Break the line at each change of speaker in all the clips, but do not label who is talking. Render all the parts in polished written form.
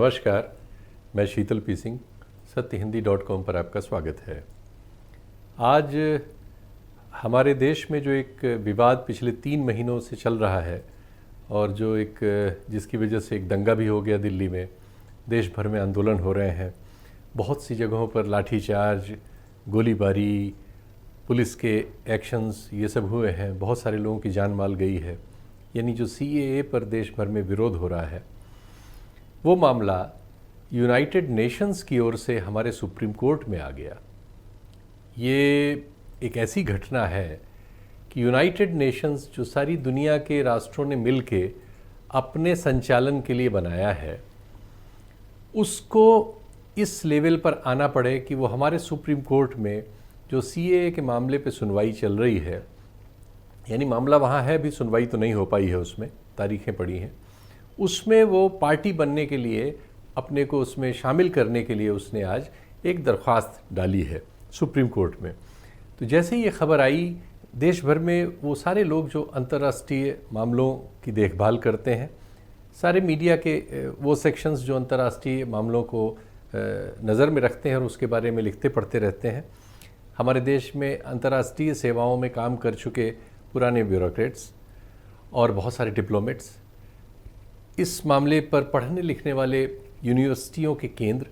नमस्कार, मैं शीतल पी सिंह, सत्यहिंदी.com पर आपका स्वागत है। आज हमारे देश में जो एक विवाद पिछले 3 महीनों से चल रहा है और जो जिसकी वजह से एक दंगा भी हो गया दिल्ली में, देश भर में आंदोलन हो रहे हैं, बहुत सी जगहों पर लाठीचार्ज, गोलीबारी, पुलिस के एक्शंस ये सब हुए हैं, बहुत सारे लोगों की जान माल गई है। यानी जो CAA पर देश भर में विरोध हो रहा है, वो मामला यूनाइटेड नेशंस की ओर से हमारे सुप्रीम कोर्ट में आ गया। ये एक ऐसी घटना है कि यूनाइटेड नेशंस जो सारी दुनिया के राष्ट्रों ने मिलके अपने संचालन के लिए बनाया है, उसको इस लेवल पर आना पड़े कि वो हमारे सुप्रीम कोर्ट में जो CAA के मामले पे सुनवाई चल रही है, यानी मामला वहाँ है, भी सुनवाई तो नहीं हो पाई है, उसमें तारीखें पड़ी हैं, उसमें वो पार्टी बनने के लिए, अपने को उसमें शामिल करने के लिए उसने आज एक दरख्वास्त डाली है सुप्रीम कोर्ट में। तो जैसे ही ये खबर आई, देश भर में वो सारे लोग जो अंतर्राष्ट्रीय मामलों की देखभाल करते हैं, सारे मीडिया के वो सेक्शंस जो अंतर्राष्ट्रीय मामलों को नज़र में रखते हैं और उसके बारे में लिखते पढ़ते रहते हैं, हमारे देश में अंतर्राष्ट्रीय सेवाओं में काम कर चुके पुराने ब्यूरोक्रेट्स और बहुत सारे डिप्लोमेट्स, इस मामले पर पढ़ने लिखने वाले यूनिवर्सिटियों के केंद्र,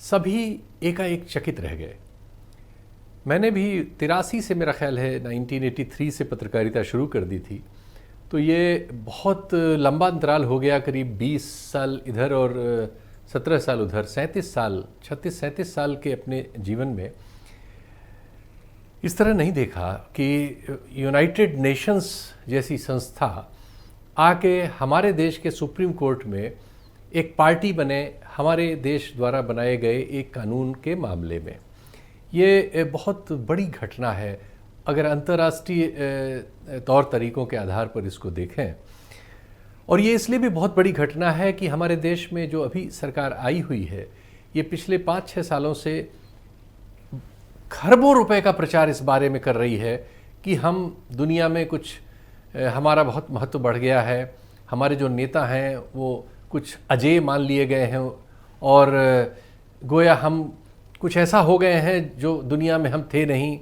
सभी एकाएक चकित रह गए। मैंने भी 83 से, मेरा ख्याल है 1983 से पत्रकारिता शुरू कर दी थी, तो ये बहुत लंबा अंतराल हो गया, करीब 20 साल इधर और 17 साल उधर, 36-37 साल के अपने जीवन में इस तरह नहीं देखा कि यूनाइटेड नेशंस जैसी संस्था आके हमारे देश के सुप्रीम कोर्ट में एक पार्टी बने हमारे देश द्वारा बनाए गए एक कानून के मामले में। ये बहुत बड़ी घटना है अगर अंतर्राष्ट्रीय तौर तरीक़ों के आधार पर इसको देखें। और ये इसलिए भी बहुत बड़ी घटना है कि हमारे देश में जो अभी सरकार आई हुई है, ये पिछले 5-6 सालों से खरबों रुपए का प्रचार इस बारे में कर रही है कि हम दुनिया में कुछ, हमारा बहुत महत्व बढ़ गया है, हमारे जो नेता हैं वो कुछ अजेय मान लिए गए हैं और गोया हम कुछ ऐसा हो गए हैं जो दुनिया में हम थे नहीं।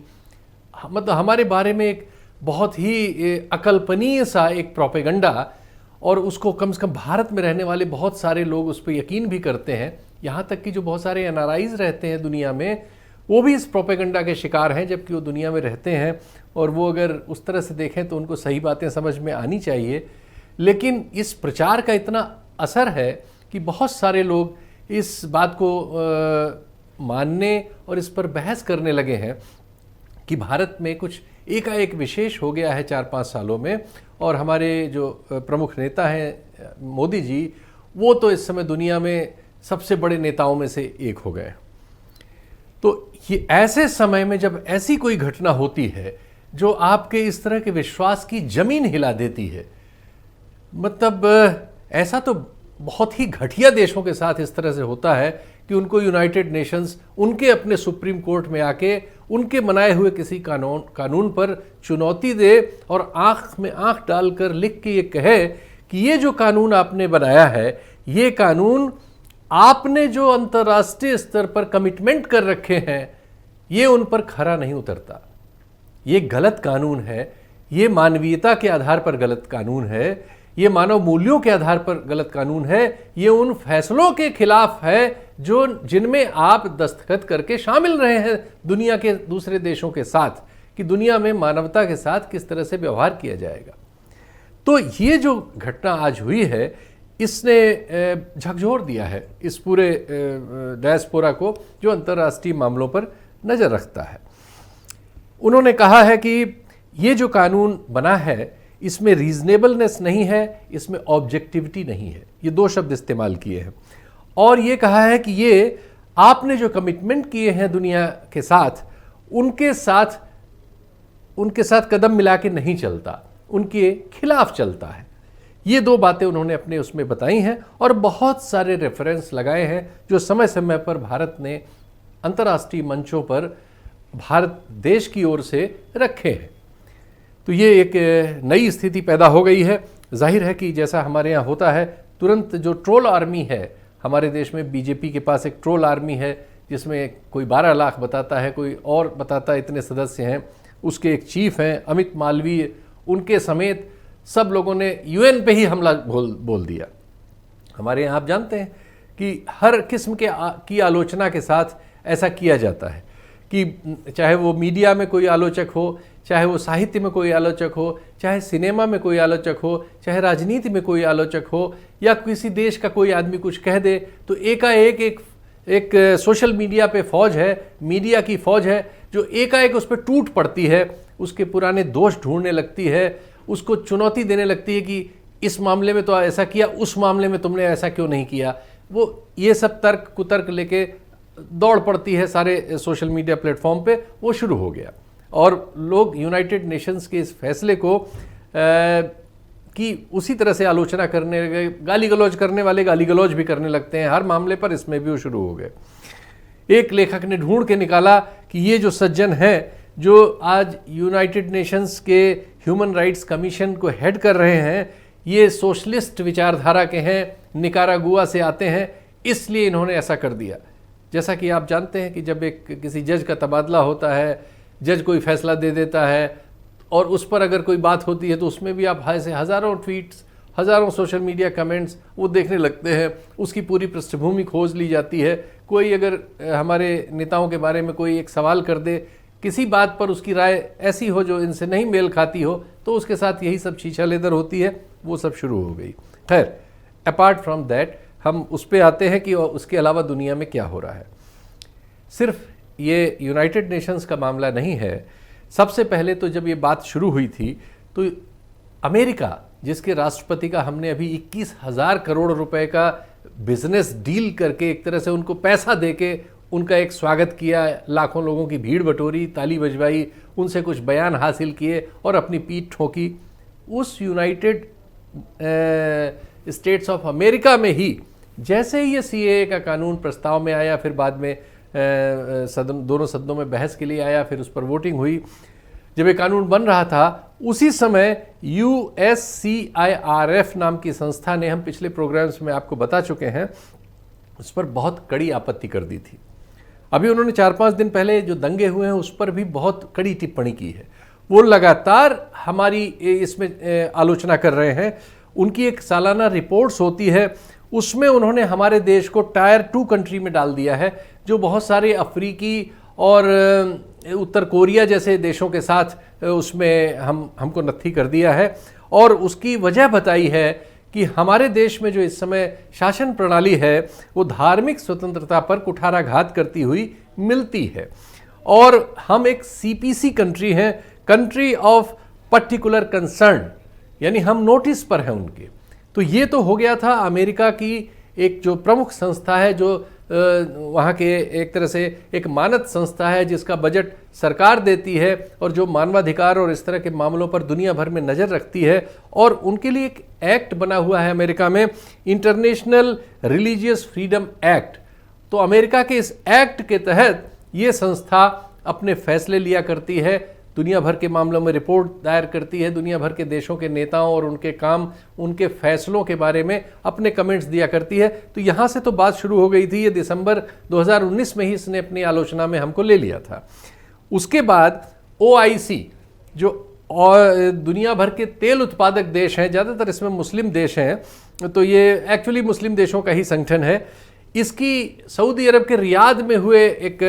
मतलब हमारे बारे में एक बहुत ही अकल्पनीय सा एक प्रोपेगेंडा, और उसको कम से कम भारत में रहने वाले बहुत सारे लोग उस पर यकीन भी करते हैं। यहाँ तक कि जो बहुत सारे NRIs रहते हैं दुनिया में, वो भी इस प्रोपेगेंडा के शिकार हैं, जबकि वो दुनिया में रहते हैं और वो अगर उस तरह से देखें तो उनको सही बातें समझ में आनी चाहिए। लेकिन इस प्रचार का इतना असर है कि बहुत सारे लोग इस बात को मानने और इस पर बहस करने लगे हैं कि भारत में कुछ एकाएक विशेष हो गया है 4-5 सालों में, और हमारे जो प्रमुख नेता हैं मोदी जी, वो तो इस समय दुनिया में सबसे बड़े नेताओं में से एक हो गए। तो ये ऐसे समय में जब ऐसी कोई घटना होती है जो आपके इस तरह के विश्वास की जमीन हिला देती है, मतलब ऐसा तो बहुत ही घटिया देशों के साथ इस तरह से होता है कि उनको यूनाइटेड नेशंस उनके अपने सुप्रीम कोर्ट में आके उनके बनाए हुए किसी कानून पर चुनौती दे और आंख में आंख डालकर लिख के ये कहे कि ये जो कानून आपने बनाया है, ये कानून आपने जो अंतर्राष्ट्रीय स्तर पर कमिटमेंट कर रखे हैं, ये उन पर खरा नहीं उतरता। ये गलत कानून है, ये मानवीयता के आधार पर गलत कानून है, ये मानव मूल्यों के आधार पर गलत कानून है, ये उन फैसलों के खिलाफ है जिनमें आप दस्तखत करके शामिल रहे हैं दुनिया के दूसरे देशों के साथ, कि दुनिया में मानवता के साथ किस तरह से व्यवहार किया जाएगा। तो ये जो घटना आज हुई है, इसने झकझोर दिया है इस पूरे डायस्पोरा को जो अंतर्राष्ट्रीय मामलों पर नज़र रखता है। उन्होंने कहा है कि ये जो कानून बना है, इसमें रीजनेबलनेस नहीं है, इसमें ऑब्जेक्टिविटी नहीं है। ये 2 शब्द इस्तेमाल किए हैं। और ये कहा है कि ये आपने जो कमिटमेंट किए हैं दुनिया के साथ, उनके साथ कदम मिला के नहीं चलता, उनके खिलाफ चलता है। ये 2 बातें उन्होंने अपने उसमें बताई हैं और बहुत सारे रेफरेंस लगाए हैं जो समय समय पर भारत ने अंतर्राष्ट्रीय मंचों पर भारत देश की ओर से रखे हैं। तो ये एक नई स्थिति पैदा हो गई है। जाहिर है कि जैसा हमारे यहाँ होता है, तुरंत जो ट्रोल आर्मी है हमारे देश में बीजेपी के पास एक ट्रोल आर्मी है जिसमें कोई 12 लाख बताता है, कोई और बताता है इतने सदस्य हैं। उसके एक चीफ हैं अमित मालवीय, उनके समेत सब लोगों ने यूएन पे ही हमला बोल दिया। हमारे यहाँ आप जानते हैं कि हर किस्म की आलोचना के साथ ऐसा किया जाता है कि चाहे वो मीडिया में कोई आलोचक हो, चाहे वो साहित्य में कोई आलोचक हो, चाहे सिनेमा में कोई आलोचक हो, चाहे राजनीति में कोई आलोचक हो, या किसी देश का कोई आदमी कुछ कह दे तो एकाएक एक सोशल मीडिया पे फौज है, मीडिया की फौज है जो एकाएक उस पर टूट पड़ती है, उसके पुराने दोष ढूंढने लगती है, उसको चुनौती देने लगती है कि इस मामले में तो ऐसा किया, उस मामले में तुमने ऐसा क्यों नहीं किया। वो ये सब तर्क कुतर्क लेके दौड़ पड़ती है सारे सोशल मीडिया प्लेटफॉर्म पे। वो शुरू हो गया और लोग यूनाइटेड नेशंस के इस फैसले को की उसी तरह से आलोचना करने लगे। गाली गलौज करने वाले गाली गलौज भी करने लगते हैं हर मामले पर, इसमें भी वो शुरू हो गए। एक लेखक ने ढूंढ के निकाला कि ये जो सज्जन हैं जो आज यूनाइटेड नेशंस के ह्यूमन राइट्स कमीशन को हेड कर रहे हैं, ये सोशलिस्ट विचारधारा के हैं, निकारागुआ से आते हैं, इसलिए इन्होंने ऐसा कर दिया। जैसा कि आप जानते हैं कि जब किसी जज का तबादला होता है, जज कोई फैसला दे देता है और उस पर अगर कोई बात होती है तो उसमें भी आप हज़ारों ट्वीट्स, हज़ारों सोशल मीडिया कमेंट्स वो देखने लगते हैं, उसकी पूरी पृष्ठभूमि खोज ली जाती है। कोई अगर हमारे नेताओं के बारे में कोई एक सवाल कर दे, किसी बात पर उसकी राय ऐसी हो जो इनसे नहीं मेल खाती हो, तो उसके साथ यही सब शीशा लेदर होती है, वो सब शुरू हो गई। खैर, अपार्ट फ्रॉम दैट हम उस पर आते हैं कि उसके अलावा दुनिया में क्या हो रहा है। सिर्फ ये यूनाइटेड नेशंस का मामला नहीं है। सबसे पहले तो जब ये बात शुरू हुई थी तो अमेरिका, जिसके राष्ट्रपति का हमने अभी 21,000 करोड़ रुपए का बिजनेस डील करके एक तरह से उनको पैसा देके उनका एक स्वागत किया, लाखों लोगों की भीड़ बटोरी, ताली बजवाई, उनसे कुछ बयान हासिल किए और अपनी पीठ ठोकी, उस यूनाइटेड स्टेट्स ऑफ अमेरिका में ही जैसे ही ये सीएए का कानून प्रस्ताव में आया, फिर बाद में दोनों सदनों में बहस के लिए आया, फिर उस पर वोटिंग हुई, जब ये कानून बन रहा था उसी समय USCIRF नाम की संस्था ने, हम पिछले प्रोग्राम्स में आपको बता चुके हैं, उस पर बहुत कड़ी आपत्ति कर दी थी। अभी उन्होंने 4-5 दिन पहले जो दंगे हुए हैं उस पर भी बहुत कड़ी टिप्पणी की है। वो लगातार हमारी इसमें आलोचना कर रहे हैं। उनकी एक सालाना रिपोर्ट्स होती है, उसमें उन्होंने हमारे देश को टायर 2 कंट्री में डाल दिया है, जो बहुत सारे अफ्रीकी और उत्तर कोरिया जैसे देशों के साथ उसमें हमको नत्थी कर दिया है। और उसकी वजह बताई है कि हमारे देश में जो इस समय शासन प्रणाली है वो धार्मिक स्वतंत्रता पर कुठाराघात करती हुई मिलती है, और हम एक CPC कंट्री हैं, कंट्री ऑफ पर्टिकुलर कंसर्न, यानी हम नोटिस पर हैं उनके। तो ये तो हो गया था अमेरिका की एक जो प्रमुख संस्था है, जो वहाँ के एक तरह से एक मानद संस्था है जिसका बजट सरकार देती है और जो मानवाधिकार और इस तरह के मामलों पर दुनिया भर में नज़र रखती है। और उनके लिए एक एक्ट बना हुआ है अमेरिका में, इंटरनेशनल रिलीजियस फ्रीडम एक्ट। तो अमेरिका के इस एक्ट के तहत ये संस्था अपने फैसले लिया करती है, दुनिया भर के मामलों में रिपोर्ट दायर करती है, दुनिया भर के देशों के नेताओं और उनके काम, उनके फैसलों के बारे में अपने कमेंट्स दिया करती है। तो यहाँ से तो बात शुरू हो गई थी। ये दिसंबर 2019 में ही इसने अपनी आलोचना में हमको ले लिया था। उसके बाद OIC, जो दुनिया भर के तेल उत्पादक देश हैं, ज़्यादातर इसमें मुस्लिम देश हैं, तो ये एक्चुअली मुस्लिम देशों का ही संगठन है। इसकी सऊदी अरब के रियाद में हुए एक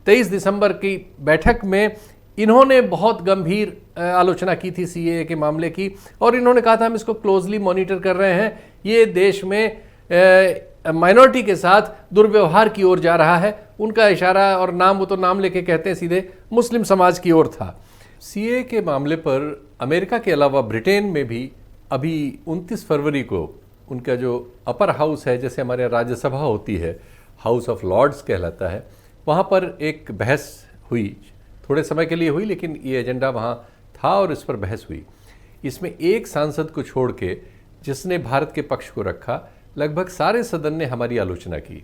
23 दिसंबर की बैठक में इन्होंने बहुत गंभीर आलोचना की थी सीएए के मामले की, और इन्होंने कहा था हम इसको क्लोजली मॉनिटर कर रहे हैं, ये देश में माइनॉरिटी के साथ दुर्व्यवहार की ओर जा रहा है। उनका इशारा और नाम, वो तो नाम लेके कहते हैं सीधे, मुस्लिम समाज की ओर था। सीएए के मामले पर अमेरिका के अलावा ब्रिटेन में भी अभी 29 फरवरी को उनका जो अपर हाउस है, जैसे हमारे राज्यसभा होती है, हाउस ऑफ लॉर्ड्स कहलाता है, वहाँ पर एक बहस हुई, थोड़े समय के लिए हुई, लेकिन ये एजेंडा वहाँ था और इस पर बहस हुई। इसमें एक सांसद को छोड़ के जिसने भारत के पक्ष को रखा, लगभग सारे सदन ने हमारी आलोचना की।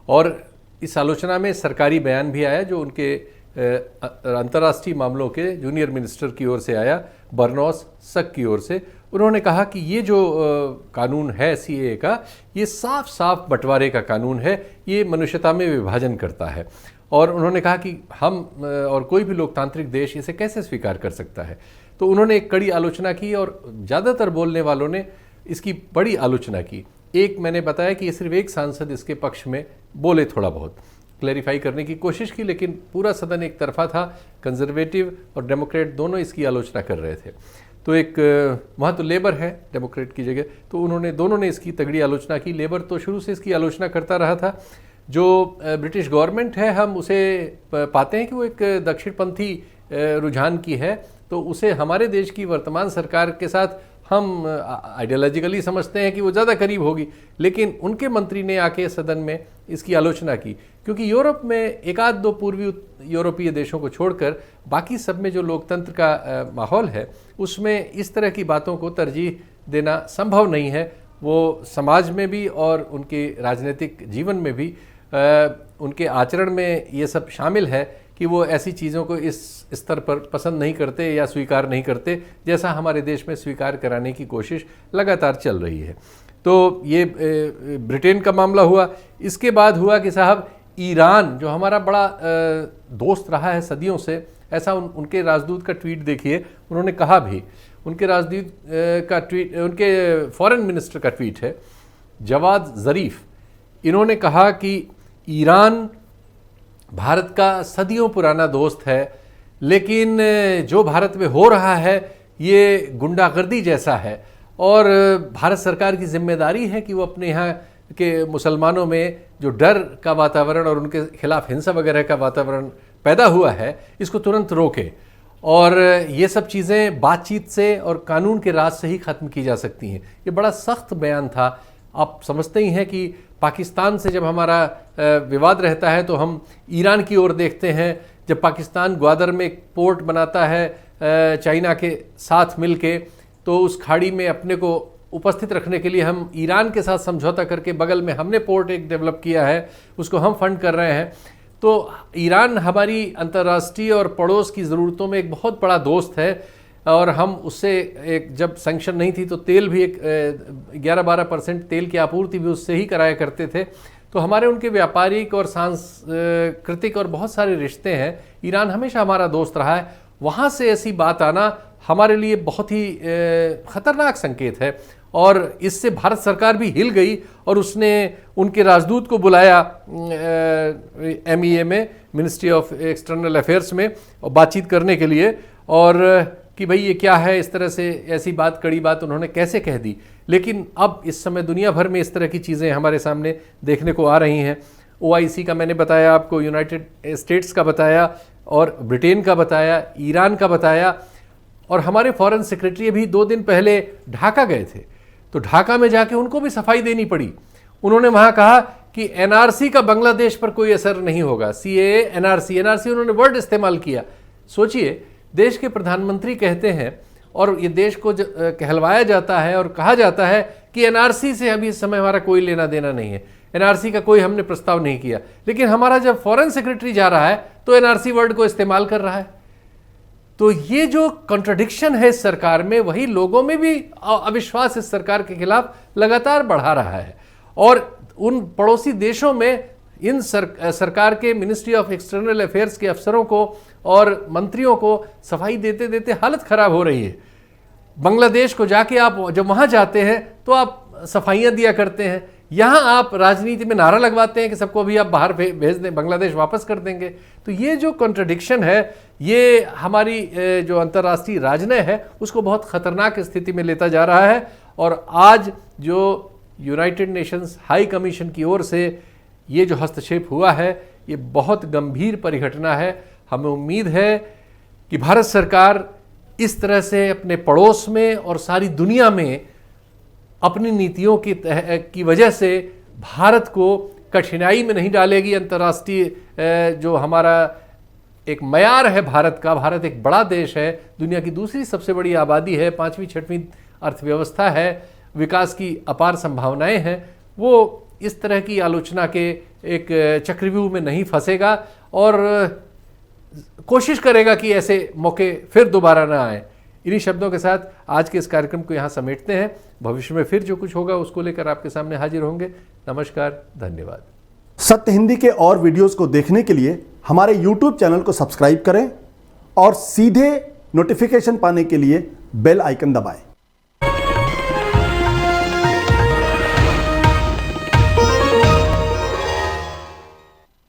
और इस आलोचना में सरकारी बयान भी आया जो उनके अंतर्राष्ट्रीय मामलों के जूनियर मिनिस्टर की ओर से आया, बर्नौस सक की ओर से। उन्होंने कहा कि ये जो कानून है सीएए का, ये साफ साफ बंटवारे का कानून है, ये मनुष्यता में विभाजन करता है। और उन्होंने कहा कि हम और कोई भी लोकतांत्रिक देश इसे कैसे स्वीकार कर सकता है। तो उन्होंने एक कड़ी आलोचना की और ज़्यादातर बोलने वालों ने इसकी बड़ी आलोचना की। एक मैंने बताया कि ये सिर्फ एक सांसद इसके पक्ष में बोले, थोड़ा बहुत क्लैरिफाई करने की कोशिश की, लेकिन पूरा सदन एक तरफा था। कंजर्वेटिव और डेमोक्रेट दोनों इसकी आलोचना कर रहे थे। तो एक वहाँ तो लेबर है डेमोक्रेट की जगह, तो दोनों ने इसकी तगड़ी आलोचना की। लेबर तो शुरू से इसकी आलोचना करता रहा था। जो ब्रिटिश गवर्नमेंट है, हम उसे पाते हैं कि वो एक दक्षिणपंथी रुझान की है, तो उसे हमारे देश की वर्तमान सरकार के साथ हम आइडियोलॉजिकली समझते हैं कि वो ज़्यादा करीब होगी। लेकिन उनके मंत्री ने आके सदन में इसकी आलोचना की, क्योंकि यूरोप में एक आध दो पूर्वी यूरोपीय देशों को छोड़कर बाकी सब में जो लोकतंत्र का माहौल है, उसमें इस तरह की बातों को तरजीह देना संभव नहीं है। वो समाज में भी और उनके राजनीतिक जीवन में भी उनके आचरण में ये सब शामिल है कि वो ऐसी चीज़ों को इस स्तर पर पसंद नहीं करते या स्वीकार नहीं करते, जैसा हमारे देश में स्वीकार कराने की कोशिश लगातार चल रही है। तो ये ब्रिटेन का मामला हुआ। इसके बाद हुआ कि साहब, ईरान जो हमारा बड़ा दोस्त रहा है सदियों से, ऐसा उनके राजदूत का ट्वीट देखिए। उन्होंने कहा भी, उनके राजदूत का ट्वीट, उनके फॉरेन मिनिस्टर का ट्वीट है, जवाद ज़रीफ। इन्होंने कहा कि ईरान भारत का सदियों पुराना दोस्त है, लेकिन जो भारत में हो रहा है ये गुंडागर्दी जैसा है, और भारत सरकार की जिम्मेदारी है कि वो अपने यहाँ के मुसलमानों में जो डर का वातावरण और उनके खिलाफ हिंसा वगैरह का वातावरण पैदा हुआ है, इसको तुरंत रोके। और ये सब चीज़ें बातचीत से और कानून के राज से ही ख़त्म की जा सकती हैं। ये बड़ा सख्त बयान था। आप समझते ही हैं कि पाकिस्तान से जब हमारा विवाद रहता है तो हम ईरान की ओर देखते हैं। जब पाकिस्तान ग्वादर में एक पोर्ट बनाता है चाइना के साथ मिलके, तो उस खाड़ी में अपने को उपस्थित रखने के लिए हम ईरान के साथ समझौता करके बगल में हमने पोर्ट एक डेवलप किया है, उसको हम फंड कर रहे हैं। तो ईरान हमारी अंतर्राष्ट्रीय और पड़ोस की ज़रूरतों में एक बहुत बड़ा दोस्त है, और हम उससे एक जब सैंक्शन नहीं थी तो तेल भी एक 11-12% तेल की आपूर्ति भी उससे ही कराया करते थे। तो हमारे उनके व्यापारिक और सांस्कृतिक और बहुत सारे रिश्ते हैं। ईरान हमेशा हमारा दोस्त रहा है। वहाँ से ऐसी बात आना हमारे लिए बहुत ही ख़तरनाक संकेत है, और इससे भारत सरकार भी हिल गई और उसने उनके राजदूत को बुलाया MEA में, मिनिस्ट्री ऑफ एक्सटर्नल अफेयर्स में, और बातचीत करने के लिए, और कि भाई ये क्या है, इस तरह से ऐसी बात, कड़ी बात उन्होंने कैसे कह दी। लेकिन अब इस समय दुनिया भर में इस तरह की चीज़ें हमारे सामने देखने को आ रही हैं। OIC का मैंने बताया आपको, यूनाइटेड स्टेट्स का बताया, और ब्रिटेन का बताया, ईरान का बताया, और हमारे फॉरेन सेक्रेटरी भी 2 दिन पहले ढाका गए थे। तो ढाका में जाके उनको भी सफाई देनी पड़ी। उन्होंने वहाँ कहा कि NRC का बांग्लादेश पर कोई असर नहीं होगा। CAA, NRC उन्होंने वर्ड इस्तेमाल किया। सोचिए, देश के प्रधानमंत्री कहते हैं, और ये देश को कहलवाया जाता है और कहा जाता है कि NRC से अभी इस समय हमारा कोई लेना देना नहीं है, NRC का कोई हमने प्रस्ताव नहीं किया। लेकिन हमारा जब फॉरेन सेक्रेटरी जा रहा है तो NRC वर्ड को इस्तेमाल कर रहा है। तो ये जो कॉन्ट्रडिक्शन है इस सरकार में, वही लोगों में भी अविश्वास इस सरकार के खिलाफ लगातार बढ़ा रहा है। और उन पड़ोसी देशों में इन सरकार के मिनिस्ट्री ऑफ एक्सटर्नल अफेयर्स के अफसरों को और मंत्रियों को सफाई देते देते हालत खराब हो रही है। बांग्लादेश को जाके आप जब वहाँ जाते हैं तो आप सफाइयाँ दिया करते हैं, यहाँ आप राजनीति में नारा लगवाते हैं कि सबको अभी आप बाहर भेज दें, बांग्लादेश वापस कर देंगे। तो ये जो कॉन्ट्रडिक्शन है, ये हमारी जो अंतर्राष्ट्रीय राजनय है उसको बहुत ख़तरनाक स्थिति में लेता जा रहा है। और आज जो यूनाइटेड नेशंस हाई कमीशन की ओर से ये जो हस्तक्षेप हुआ है, ये बहुत गंभीर परिघटना है। हमें उम्मीद है कि भारत सरकार इस तरह से अपने पड़ोस में और सारी दुनिया में अपनी नीतियों की वजह से भारत को कठिनाई में नहीं डालेगी। अंतर्राष्ट्रीय जो हमारा एक मयार है भारत का, भारत एक बड़ा देश है, दुनिया की दूसरी सबसे बड़ी आबादी है, 5वीं-6वीं अर्थव्यवस्था है, विकास की अपार संभावनाएं हैं, वो इस तरह की आलोचना के एक चक्रव्यूह में नहीं फंसेगा और कोशिश करेगा कि ऐसे मौके फिर दोबारा ना आए। इन्हीं शब्दों के साथ आज के इस कार्यक्रम को यहाँ समेटते हैं। भविष्य में फिर जो कुछ होगा उसको लेकर आपके सामने हाजिर होंगे। नमस्कार, धन्यवाद।
सत्य हिंदी के और वीडियोस को देखने के लिए हमारे YouTube चैनल को सब्सक्राइब करें और सीधे नोटिफिकेशन पाने के लिए बेल आइकन दबाएं।